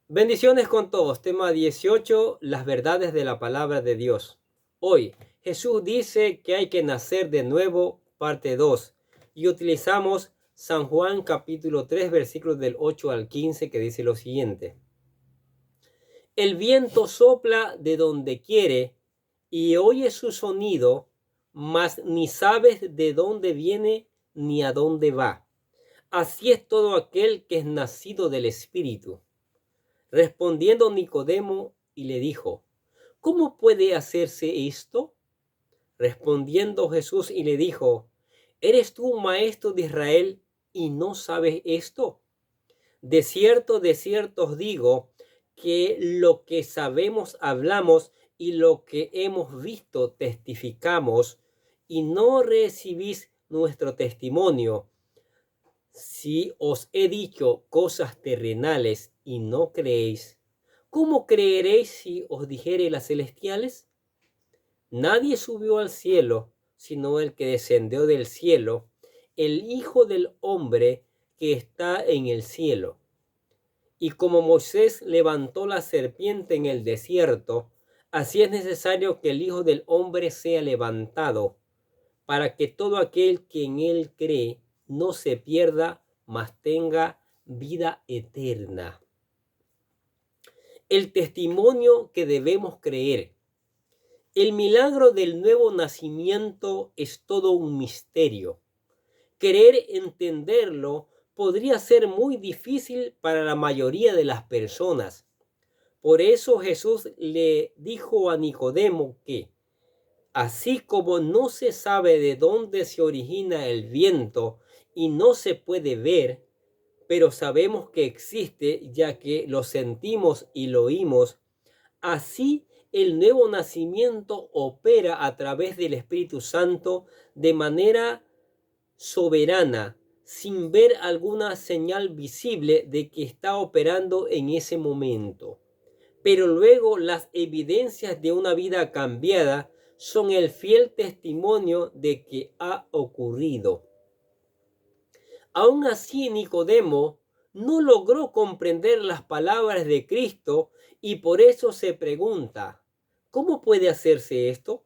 Bendiciones con todos. Tema 18, las verdades de la palabra de Dios. Hoy, Jesús dice que hay que nacer de nuevo, parte 2. Y utilizamos San Juan capítulo 3, versículos del 8 al 15, que dice lo siguiente. El viento sopla de donde quiere y oyes su sonido, mas ni sabes de dónde viene ni a dónde va. Así es todo aquel que es nacido del Espíritu. Respondiendo Nicodemo y le dijo, ¿cómo puede hacerse esto? Respondiendo Jesús y le dijo, ¿eres tú un maestro de Israel y no sabes esto? De cierto os digo que lo que sabemos hablamos y lo que hemos visto testificamos y no recibís nuestro testimonio. Si os he dicho cosas terrenales y no creéis, ¿cómo creeréis si os dijere las celestiales? Nadie subió al cielo, sino el que descendió del cielo, el Hijo del Hombre que está en el cielo. Y como Moisés levantó la serpiente en el desierto, así es necesario que el Hijo del Hombre sea levantado, para que todo aquel que en él cree no se pierda, mas tenga vida eterna. El testimonio que debemos creer. El milagro del nuevo nacimiento es todo un misterio. Querer entenderlo podría ser muy difícil para la mayoría de las personas. Por eso Jesús le dijo a Nicodemo que, así como no se sabe de dónde se origina el viento y no se puede ver, pero sabemos que existe ya que lo sentimos y lo oímos, así el nuevo nacimiento opera a través del Espíritu Santo de manera soberana, sin ver alguna señal visible de que está operando en ese momento. Pero luego las evidencias de una vida cambiada son el fiel testimonio de que ha ocurrido. Aún así, Nicodemo no logró comprender las palabras de Cristo y por eso se pregunta, ¿cómo puede hacerse esto?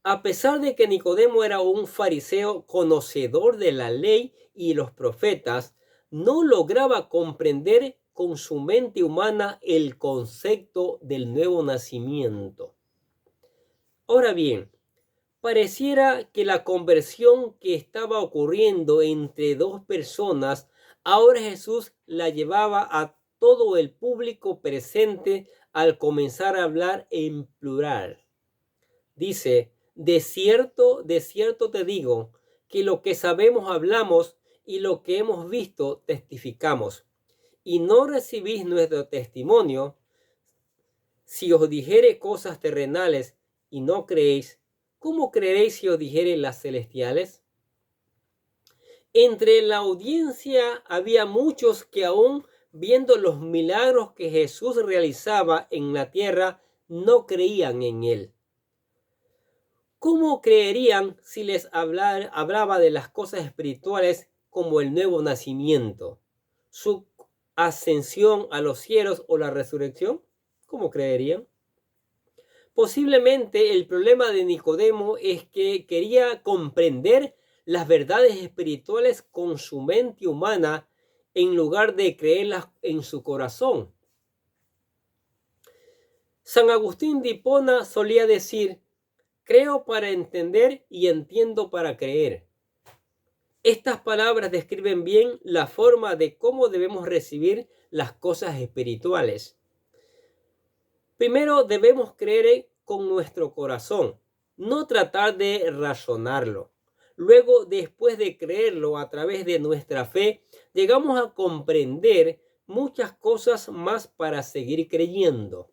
A pesar de que Nicodemo era un fariseo conocedor de la ley y los profetas, no lograba comprender con su mente humana el concepto del nuevo nacimiento. Ahora bien, pareciera que la conversión que estaba ocurriendo entre dos personas, ahora Jesús la llevaba a todo el público presente al comenzar a hablar en plural. Dice, de cierto te digo, que lo que sabemos hablamos y lo que hemos visto testificamos. Y no recibís nuestro testimonio. Si os dijere cosas terrenales y no creéis, ¿cómo creeréis si os dijere las celestiales? Entre la audiencia había muchos que aún viendo los milagros que Jesús realizaba en la tierra, no creían en él. ¿Cómo creerían si les hablaba de las cosas espirituales como el nuevo nacimiento, su ascensión a los cielos o la resurrección? ¿Cómo creerían? Posiblemente el problema de Nicodemo es que quería comprender las verdades espirituales con su mente humana en lugar de creerlas en su corazón. San Agustín de Hipona solía decir, creo para entender y entiendo para creer. Estas palabras describen bien la forma de cómo debemos recibir las cosas espirituales. Primero debemos creer con nuestro corazón, no tratar de razonarlo. Luego, después de creerlo a través de nuestra fe, llegamos a comprender muchas cosas más para seguir creyendo.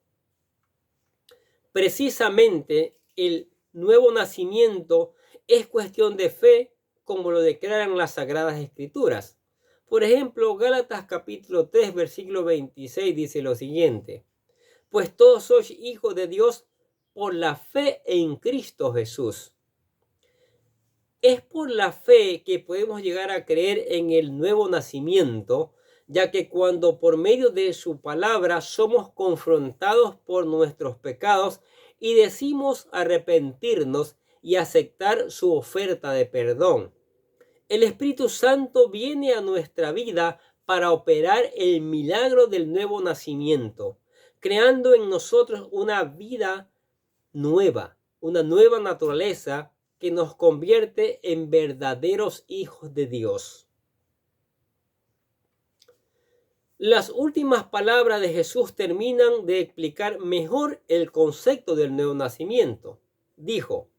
Precisamente el nuevo nacimiento es cuestión de fe, como lo declaran las Sagradas Escrituras. Por ejemplo, Gálatas capítulo 3, versículo 26 dice lo siguiente, pues todos sois hijos de Dios por la fe en Cristo Jesús. Es por la fe que podemos llegar a creer en el nuevo nacimiento, ya que cuando por medio de su palabra somos confrontados por nuestros pecados y decimos arrepentirnos y aceptar su oferta de perdón, el Espíritu Santo viene a nuestra vida para operar el milagro del nuevo nacimiento, creando en nosotros una vida nueva, una nueva naturaleza que nos convierte en verdaderos hijos de Dios. Las últimas palabras de Jesús terminan de explicar mejor el concepto del nuevo nacimiento. Dijo: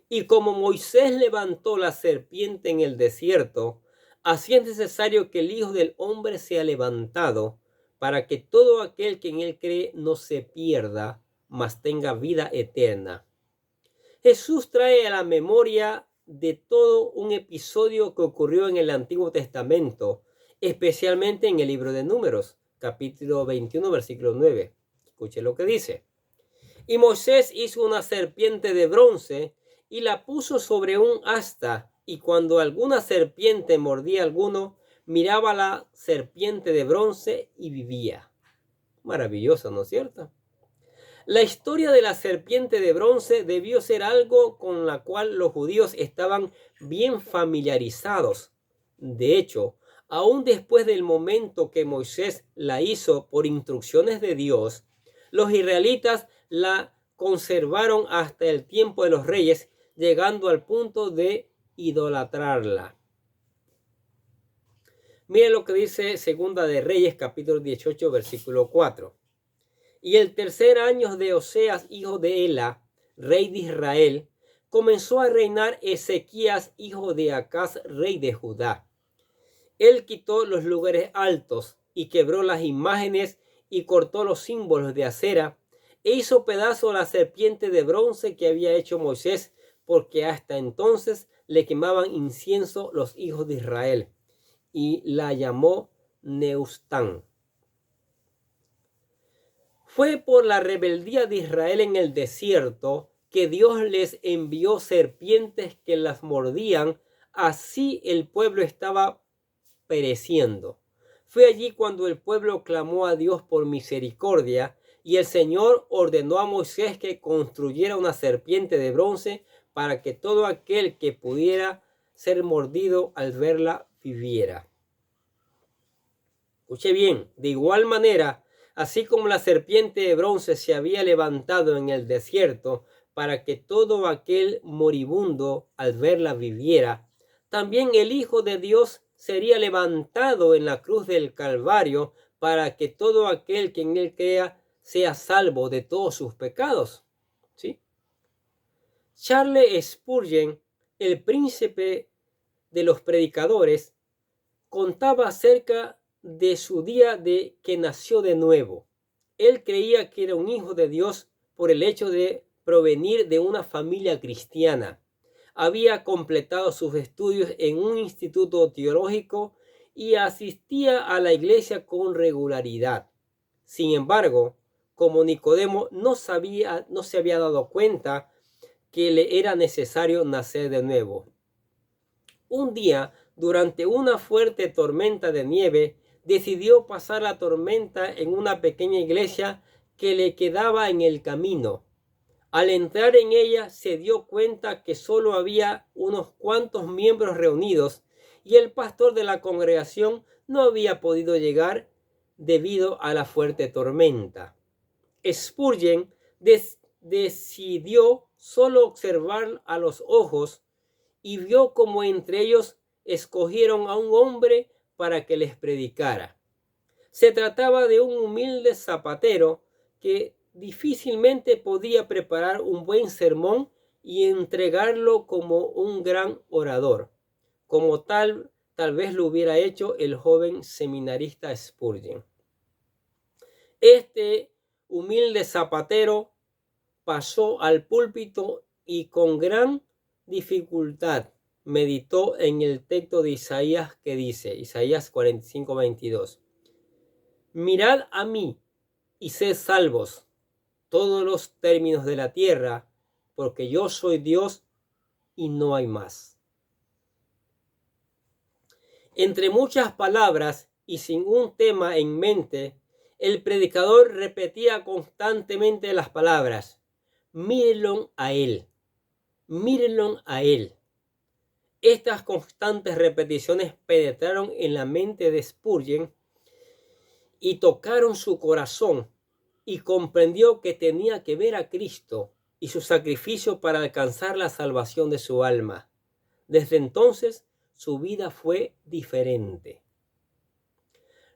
y como Moisés levantó la serpiente en el desierto, así es necesario que el Hijo del Hombre sea levantado, para que todo aquel que en él cree no se pierda, mas tenga vida eterna. Jesús trae a la memoria de todo un episodio que ocurrió en el Antiguo Testamento, especialmente en el libro de Números, capítulo 21, versículo 9. Escuche lo que dice. Y Moisés hizo una serpiente de bronce y la puso sobre un asta, y cuando alguna serpiente mordía a alguno, miraba la serpiente de bronce y vivía. Maravilloso, ¿no es cierto? La historia de la serpiente de bronce debió ser algo con la cual los judíos estaban bien familiarizados. De hecho, aún después del momento que Moisés la hizo por instrucciones de Dios, los israelitas la conservaron hasta el tiempo de los reyes, llegando al punto de idolatrarla. Miren lo que dice Segunda de Reyes, capítulo 18, versículo 4. Y el tercer año de Oseas, hijo de Ela, rey de Israel, comenzó a reinar Ezequías, hijo de Acaz, rey de Judá. Él quitó los lugares altos y quebró las imágenes y cortó los símbolos de acera e hizo pedazo la serpiente de bronce que había hecho Moisés, porque hasta entonces le quemaban incienso los hijos de Israel, y la llamó Neustán. Fue por la rebeldía de Israel en el desierto que Dios les envió serpientes que las mordían, así el pueblo estaba pereciendo. Fue allí cuando el pueblo clamó a Dios por misericordia, y el Señor ordenó a Moisés que construyera una serpiente de bronce para que todo aquel que pudiera ser mordido al verla viviera. Escuche bien, de igual manera, así como la serpiente de bronce se había levantado en el desierto para que todo aquel moribundo al verla viviera, también el Hijo de Dios sería levantado en la cruz del Calvario para que todo aquel que en él crea sea salvo de todos sus pecados. ¿Sí? Charles Spurgeon, el príncipe de los predicadores, contaba acerca de su día de que nació de nuevo. Él creía que era un hijo de Dios por el hecho de provenir de una familia cristiana. Había completado sus estudios en un instituto teológico y asistía a la iglesia con regularidad. Sin embargo, como Nicodemo no se había dado cuenta que le era necesario nacer de nuevo. Un día, durante una fuerte tormenta de nieve, decidió pasar la tormenta en una pequeña iglesia que le quedaba en el camino. Al entrar en ella se dio cuenta que solo había unos cuantos miembros reunidos y el pastor de la congregación no había podido llegar debido a la fuerte tormenta. Spurgeon decidió solo observar a los ojos y vio como entre ellos escogieron a un hombre para que les predicara. Se trataba de un humilde zapatero que difícilmente podía preparar un buen sermón y entregarlo como un gran orador, como tal vez lo hubiera hecho el joven seminarista Spurgeon. Este humilde zapatero pasó al púlpito y con gran dificultad meditó en el texto de Isaías que dice, Isaías 45:22, mirad a mí y sed salvos todos los términos de la tierra, porque yo soy Dios y no hay más. Entre muchas palabras, y sin un tema en mente, el predicador repetía constantemente las palabras: mírenlo a él, mírenlo a él. Estas constantes repeticiones penetraron en la mente de Spurgeon y tocaron su corazón, y comprendió que tenía que ver a Cristo y su sacrificio para alcanzar la salvación de su alma. Desde entonces, su vida fue diferente.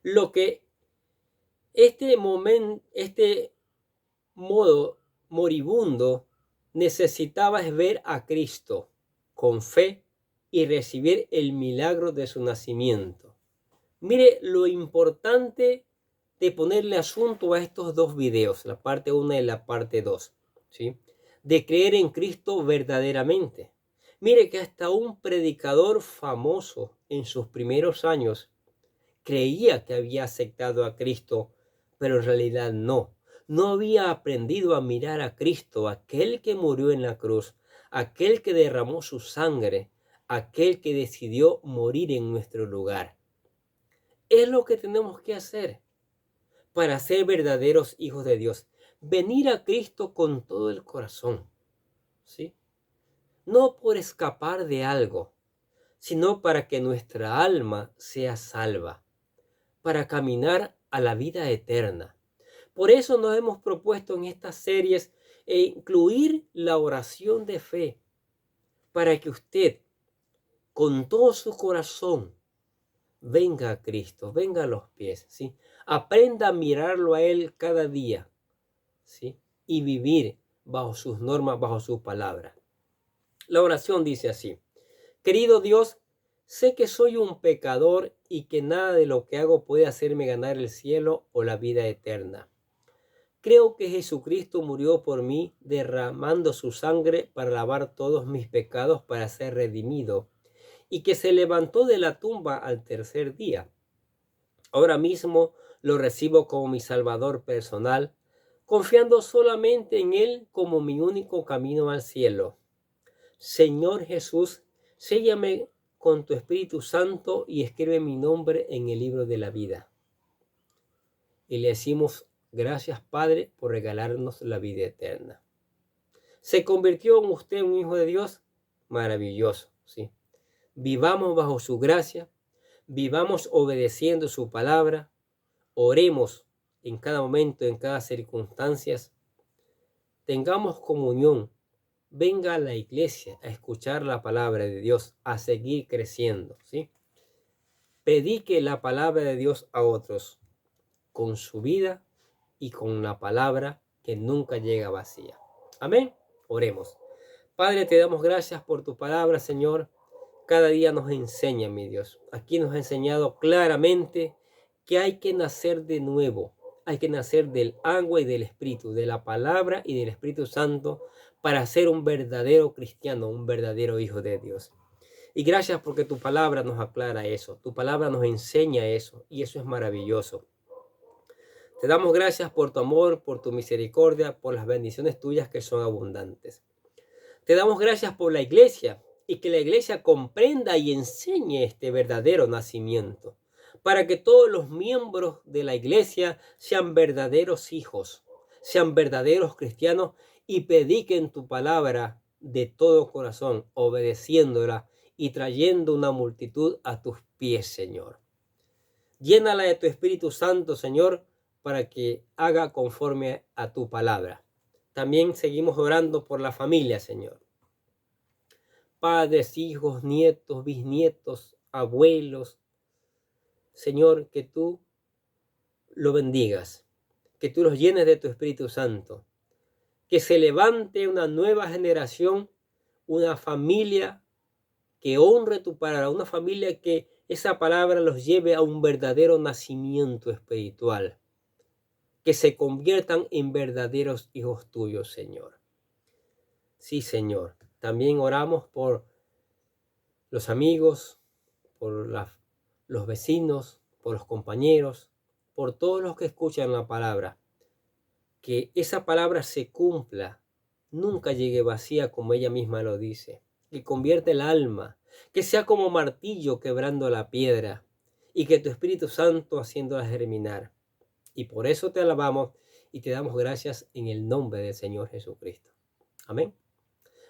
Lo que este modo moribundo necesitaba es ver a Cristo con fe y recibir el milagro de su nacimiento. Mire lo importante de ponerle asunto a estos dos videos, la parte 1 y la parte 2, ¿sí? De creer en Cristo verdaderamente. Mire que hasta un predicador famoso en sus primeros años creía que había aceptado a Cristo, pero en realidad no. No había aprendido a mirar a Cristo, aquel que murió en la cruz, aquel que derramó su sangre, aquel que decidió morir en nuestro lugar. Es lo que tenemos que hacer para ser verdaderos hijos de Dios. Venir a Cristo con todo el corazón, ¿sí? No por escapar de algo, sino para que nuestra alma sea salva, para caminar a la vida eterna. Por eso nos hemos propuesto en estas series incluir la oración de fe, para que usted, con todo su corazón, venga a Cristo, venga a los pies, ¿sí? Aprenda a mirarlo a Él cada día, ¿sí? Y vivir bajo sus normas, bajo su palabra. La oración dice así: querido Dios, sé que soy un pecador y que nada de lo que hago puede hacerme ganar el cielo o la vida eterna. Creo que Jesucristo murió por mí, derramando su sangre para lavar todos mis pecados para ser redimido, y que se levantó de la tumba al tercer día. Ahora mismo lo recibo como mi Salvador personal, confiando solamente en Él como mi único camino al cielo. Señor Jesús, séllame con tu Espíritu Santo y escribe mi nombre en el libro de la vida. Y le decimos: gracias, Padre, por regalarnos la vida eterna. ¿Se convirtió en usted un hijo de Dios? Maravilloso, ¿sí? Vivamos bajo su gracia, vivamos obedeciendo su palabra, oremos en cada momento, en cada circunstancia, tengamos comunión, venga a la iglesia a escuchar la palabra de Dios, a seguir creciendo, ¿sí? Predique la palabra de Dios a otros con su vida y con la palabra que nunca llega vacía. Amén. Oremos. Padre, te damos gracias por tu palabra, Señor. Cada día nos enseña, mi Dios. Aquí nos ha enseñado claramente que hay que nacer de nuevo. Hay que nacer del agua y del Espíritu, de la palabra y del Espíritu Santo, para ser un verdadero cristiano, un verdadero hijo de Dios. Y gracias porque tu palabra nos aclara eso. Tu palabra nos enseña eso. Y eso es maravilloso. Te damos gracias por tu amor, por tu misericordia, por las bendiciones tuyas que son abundantes. Te damos gracias por la iglesia y que la iglesia comprenda y enseñe este verdadero nacimiento, para que todos los miembros de la iglesia sean verdaderos hijos, sean verdaderos cristianos y prediquen tu palabra de todo corazón, obedeciéndola y trayendo una multitud a tus pies, Señor. Llénala de tu Espíritu Santo, Señor, para que haga conforme a tu palabra. También seguimos orando por la familia, Señor. Padres, hijos, nietos, bisnietos, abuelos. Señor, que tú lo bendigas, que tú los llenes de tu Espíritu Santo, que se levante una nueva generación, una familia que honre tu palabra, una familia que esa palabra los lleve a un verdadero nacimiento espiritual, que se conviertan en verdaderos hijos tuyos, Señor. Sí, Señor. También oramos por los amigos, por los vecinos, por los compañeros, por todos los que escuchan la palabra. Que esa palabra se cumpla, nunca llegue vacía como ella misma lo dice. Que convierta el alma, que sea como martillo quebrando la piedra y que tu Espíritu Santo haciéndolas germinar. Y por eso te alabamos y te damos gracias en el nombre del Señor Jesucristo. Amén.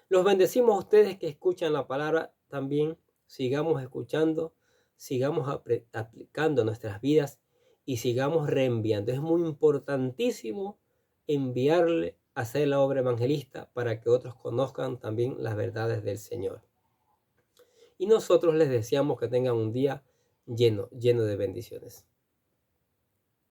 Los bendecimos a ustedes que escuchan la palabra también. Sigamos escuchando, sigamos aplicando nuestras vidas y sigamos reenviando. Es muy importantísimo enviarle a hacer la obra evangelista para que otros conozcan también las verdades del Señor. Y nosotros les deseamos que tengan un día lleno de bendiciones.